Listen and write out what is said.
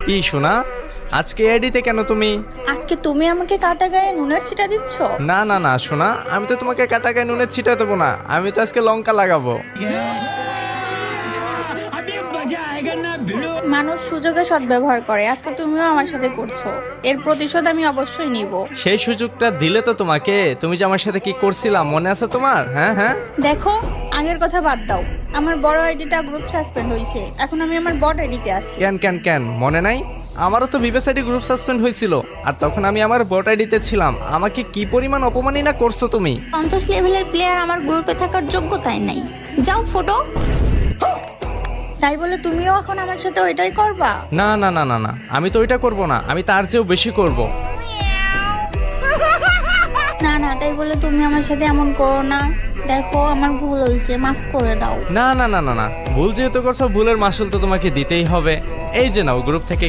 কি শোনা, আজকে আইডিতে কেন তুমি? আজকে তুমি আমাকে কাটা গায়ে নুনের ছিটা দিচ্ছ? না না না শোনা, আমি তো তোমাকে কাটা গায়ে নুনের ছিটা দেবো না, আমি তো আজকে লঙ্কা লাগাবো। মানুষ সুযোগে সদ্ব্যবহার করে, আজকে তুমিও আমার সাথে করছো। এর প্রতিশোধ আমি অবশ্যই নিব। সেই সুযোগটা দিলে তো তোমাকে, তুমি যে আমার সাথে কি করছিলাম মনে আছে তোমার? হ্যাঁ হ্যাঁ। দেখো, আগের কথা বাদ দাও। আমার বড় আইডিটা গ্রুপ সাসপেন্ড হয়েছে, এখন আমি আমার বট আইডিতে আছি। কেন কেন কেন মনে নাই? আমারও তো বিবেস আইডি গ্রুপ সাসপেন্ড হয়েছিল, আর তখন আমি আমার বট আইডিতে ছিলাম। আমাকে কি পরিমাণ অপমানই না করছো তুমি। 50 লেভেলের প্লেয়ার আমার গ্রুপে থাকার যোগ্যতাই নাই। যাও ফটো। তাই বলে তুমিও এখন আমার সাথে ওইটাই করবা? না না না না না, আমি তো ওইটা করব না, আমি তার চেয়েও বেশি করব। না না, তাই বলে তুমি আমার সাথে এমন করো না। দেখো, আমার ভুল হয়েছে, মাফ করে দাও। না না না না না, ভুল যেহেতু করছো, ভুলের মাসুল তো তোমাকে দিতেই হবে। এই যে নাও, গ্রুপ থেকে